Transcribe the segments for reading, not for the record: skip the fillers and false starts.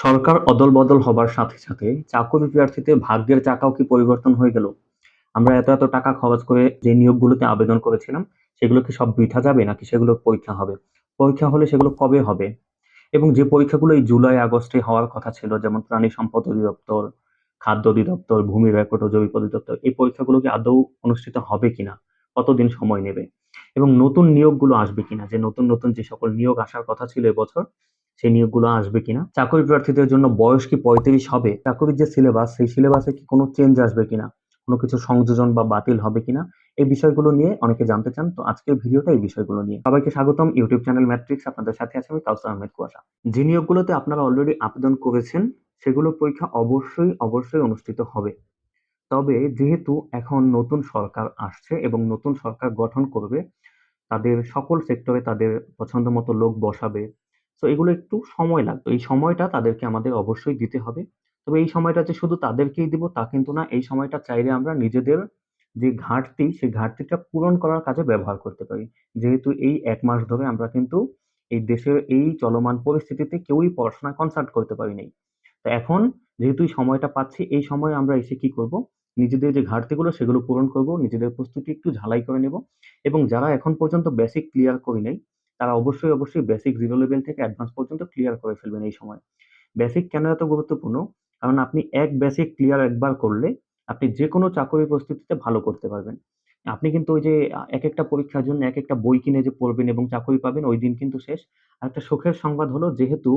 সরকার অদল-বদল হবার সাথে, সাথে চাকরি প্রার্থীদের ভাগ্যের চাকাও কি পরিবর্তন হয়ে গেল? আমরা এত টাকা খরচ করে যে নিয়োগগুলোতে আবেদন করেছিলাম, সেগুলো কি সব বৃথা যাবে নাকি সেগুলো পরীক্ষা হবে? পরীক্ষা হলে সেগুলো কবে হবে? এবং যে পরীক্ষাগুলো এই জুলাই আগস্টে হওয়ার কথা ছিল, যেমন প্রাণী সম্পদ অধিদপ্তর, খাদ্য অধিদপ্তর, ভূমি রেকর্ড ও জরিপ অধিদপ্তর, এই পরীক্ষাগুলো কি আদৌ অনুষ্ঠিত হবে কিনা? কতদিন সময় নেবে? এবং নতুন নিয়োগগুলো আসবে কিনা? যে নতুন যে সকল নিয়োগ আসার কথা ছিল এবছর, সেই নিয়োগগুলো আসবে কিনা? চাকরি প্রার্থীদের জন্য বয়স কি 35 হবে? চাকরির যে সিলেবাস, সেই সিলেবাসে কি কোনো চেঞ্জ আসবে কিনা? কোনো কিছু সংযোজন বা বাতিল হবে কিনা? এই বিষয়গুলো নিয়ে অনেকে জানতে চান। তো আজকের ভিডিওটা এই বিষয়গুলো নিয়ে। সবাইকে স্বাগতম ইউটিউব চ্যানেল ম্যাট্রিক্স। আপনাদের সাথে আছি আমি কাউসার আহমেদ কুয়াশা। যে নিয়োগগুলোতে আপনারা অলরেডি আবেদন করেছেন, সেগুলোর পরীক্ষা অবশ্যই অনুষ্ঠিত হবে। তবে যেহেতু এখন নতুন সরকার আসছে এবং নতুন সরকার গঠন করবে, তাদের সকল সেক্টরে তাদের পছন্দমতো লোক বসাবে। সো এগুলো একটু সময় লাগবে। এই সময়টা তাদেরকে আমাদের অবশ্যই দিতে হবে। তবে এই সময়টা যে শুধু তাদেরকেই দিব তা কিন্তু না। এই সময়টা চাইলে আমরা নিজেদের যে ঘাটতি, সেই ঘাটতিটা পূরণ করার কাজে ব্যবহার করতে পারি। যেহেতু এই ১ মাস ধরে আমরা কিন্তু এই দেশের এই চলমান পরিস্থিতিতে কেউই পড়াশোনায় কনসাল্ট করতে পারি নাই। তো এখন যেহেতু এই সময়টা পাচ্ছি, এই সময়ে আমরা এসে কি করব? নিজেদের যে ঘাটতিগুলো সেগুলো পূরণ করব, নিজেদের প্রস্তুতি একটু ঝালাই করে নেব এবং যারা এখন পর্যন্ত বেসিক ক্লিয়ার করি নাই, তারা অবশ্যই বেসিক 0 লেভেল থেকে অ্যাডভান্স পর্যন্ত ক্লিয়ার করে ফেলবেন এই সময়। বেসিক কেন এত গুরুত্বপূর্ণ? কারণ আপনি বেসিক ক্লিয়ার একবার করলে আপনি যেকোনো চাকরির প্রস্তুতিতে ভালো করতে পারবেন। আপনি কিন্তু ওই যে একেকটা পরীক্ষার জন্য একেকটা বই কিনে যে পড়বেন এবং চাকরি পাবেন ওইদিন কিন্তু শেষ। আরেকটা সুখের সংবাদ হলো যেহেতু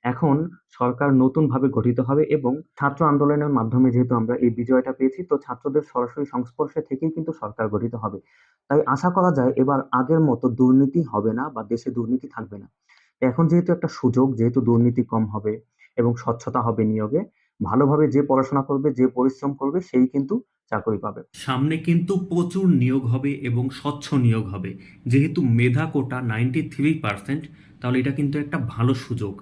এখন সরকার নতুনভাবে গঠিত হবে এবং ছাত্র আন্দোলনের মাধ্যমে যেহেতু আমরা এই বিজয়টা পেয়েছি, তো ছাত্রদের সরাসরি সংস্পর্শে থেকেই কিন্তু সরকার গঠিত হবে। তাই আশা করা যায় এবার আগের মতো দুর্নীতি হবে না বা দেশে দুর্নীতি থাকবে না। এখন যেহেতু একটা সুযোগ, যেহেতু দুর্নীতি কম হবে এবং স্বচ্ছতা হবে নিয়োগে, ভালোভাবে যে পড়াশোনা করবে, যে পরিশ্রম করবে সেই কিন্তু চাকরি পাবে। সামনে কিন্তু প্রচুর নিয়োগ হবে এবং স্বচ্ছ নিয়োগ হবে। যেহেতু মেধা কোটা 93%, তাহলে এটা কিন্তু একটা ভালো সুযোগ।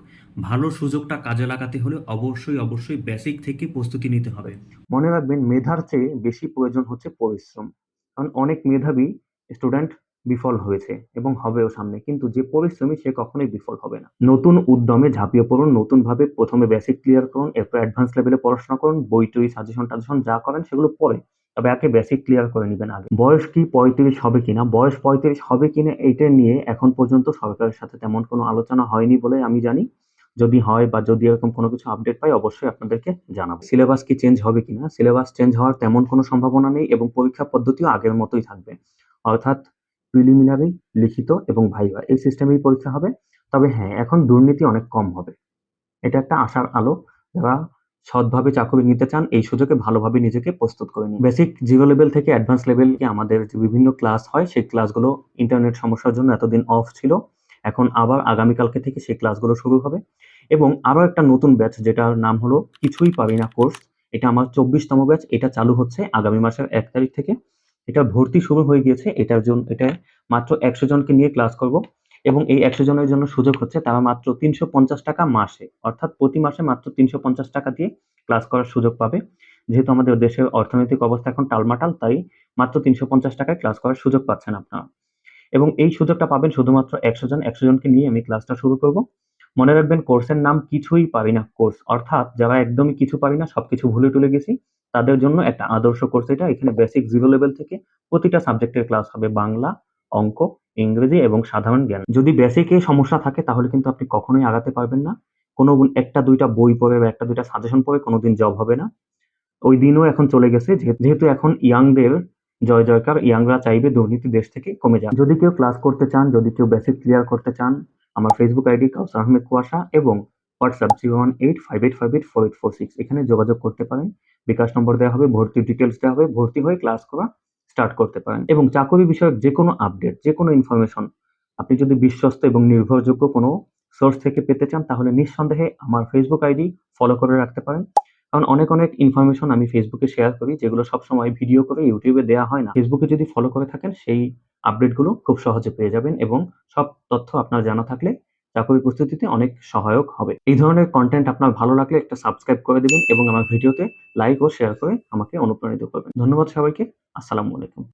ভালো সুযোগটা কাজে লাগাতে হলে অবশ্যই বেসিক থেকে প্রস্তুতি নিতে হবে। মনে রাখবেন মেধার চেয়ে বেশি প্রয়োজন হচ্ছে পরিশ্রম। কারণ অনেক মেধাবী স্টুডেন্ট বিফল হয়েছে এবং হবেও সামনে। কিন্তু যে পরিশ্রমী সে কখনোই বিফল হবে না। নতুন উদ্যমে ঝাঁপিয়ে পড়ুন, নতুনভাবে ১ম এ বেসিক ক্লিয়ার করুন, এরপর অ্যাডভান্স লেভেলে পড়াশোনা করুন, বই-টই, সাজেশন-টাজেশন যা করেন সেগুলো পরে। তবে আগে বেসিক ক্লিয়ার করে নিবেন আগে। বয়স কি ৩৫ হবে কিনা? বয়স ৩৫ হবে কিনা এইটা নিয়ে এখন পর্যন্ত সরকারের সাথে তেমন কোনো আলোচনা হয়নি বলে আমি জানি। যদি হয় বা যদি এরকম কোনো কিছু আপডেট পাই অবশ্যই আপনাদেরকে জানাবো। সিলেবাস কি চেঞ্জ হবে কিনা? সিলেবাস চেঞ্জ হওয়ার তেমন কোনো সম্ভাবনা নেই এবং পরীক্ষা পদ্ধতিও আগের মতোই থাকবে। অর্থাৎ প্রিলিমিনারি, লিখিত এবং ভাইভা এই সিস্টেমেই পরীক্ষা হবে। তবে হ্যাঁ, এখন দুর্নীতি অনেক কম হবে। এটা একটা আশার আলো। যারা সৎভাবে চাকরি নিতে চান এই সুযোগে ভালোভাবে নিজেকে প্রস্তুত করে নিন। বেসিক 0 লেভেল থেকে অ্যাডভান্স লেভেলে আমাদের যে বিভিন্ন ক্লাস হয় সেই ক্লাসগুলো ইন্টারনেট সমস্যার জন্য এতদিন অফ ছিল। এখন আবার আগামীকালকে থেকে সেই ক্লাসগুলো শুরু হবে এবং আরো একটা নতুন ব্যাচ যেটার নাম হলো কিছুই পারি না কোর্স। এটা আমার ২৪তম ব্যাচ। এটা চালু হচ্ছে আগামী মাসের ১ তারিখ থেকে। এটার ভর্তি শুরু হয়ে গিয়েছে। এটা মাত্র ১০০ জনকে নিয়ে ক্লাস করব এবং এই ১০০ জনের জন্য সুযোগ হচ্ছে তারা মাত্র ৳৩৫০ মাসে, অর্থাৎ প্রতি মাসে মাত্র ৳৩৫০ দিয়ে ক্লাস করার সুযোগ পাবে। যেহেতু আমাদের দেশের অর্থনৈতিক অবস্থা এখন টালমাটাল, তাই মাত্র ৳৩৫০ ক্লাস করার সুযোগ পাচ্ছেন আপনারা। এবং এই সুযোগটা পাবেন শুধুমাত্র ১০০ জন। ১০০ জনকে নিয়ে আমি ক্লাসটা শুরু করব। মনে রাখবেন কোর্সের নাম কিছুই পারি না কোর্স। অর্থাৎ যারা একদমই কিছু পারি না, সবকিছু ভুলে-টুলে গেছি, তাদের জন্য একটা আদর্শ কোর্স এটা। এখানে বেসিক ০ লেভেল থেকে প্রতিটা সাবজেক্টের ক্লাস হবে। বাংলা, অঙ্ক, ইংরেজি এবং সাধারণ জ্ঞান। যদি বেসিকে সমস্যা থাকে তাহলে কিন্তু আপনি কখনোই আগাতে পারবেন না। কোনো ১টা-২টা বই পড়ে বা ১টা-২টা সাজেশন পড়ে কোনোদিন জব হবে না। ওই দিনও এখন চলে গেছে। যেহেতু এখন ইয়াংদের জয়কার, ইয়াংরা চাইবে দুর্নীতি দেশ থেকে কমে যাক। যদি কেউ ক্লাস করতে চান, যদি কেউ বেসিক ক্লিয়ার করতে চান, আমার ফেসবুক আইডি কাউসার আহমেদ কুয়াশা এবং হোয়াটসঅ্যাপ 01858584846 এখানে যোগাযোগ করতে পারেন। বিকাশ নম্বর দেওয়া হবে, ভর্তির ডিটেইলস দেওয়া হবে, ভর্তি হয়ে ক্লাস করা স্টার্ট করতে পারেন। এবং চাকরি বিষয়ক যেকোনো আপডেট, যেকোনো ইনফরমেশন আপনি যদি বিশ্বস্ত এবং নির্ভরযোগ্য কোনো সোর্স থেকে পেতে চান তাহলে নিঃসন্দেহে আমার ফেসবুক আইডি ফলো করে রাখতে পারেন। কারণ অনেক ইনফরমেশন আমি ফেসবুকে শেয়ার করি যেগুলো সবসময় ভিডিও করে ইউটিউবে দেওয়া হয় না। ফেসবুকে যদি ফলো করে থাকেন সেই আপডেটগুলো খুব সহজে পেয়ে যাবেন এবং সব তথ্য আপনার জানা থাকলে চাকরির প্রস্তুতিতে অনেক সহায়ক হবে। এই ধরনের কনটেন্ট আপনার ভালো লাগলে একটা সাবস্ক্রাইব করে দিবেন এবং আমার ভিডিওতে লাইক ও শেয়ার করে আমাকে অনুপ্রাণিত করবেন। ধন্যবাদ সবাইকে। আসসালামু আলাইকুম।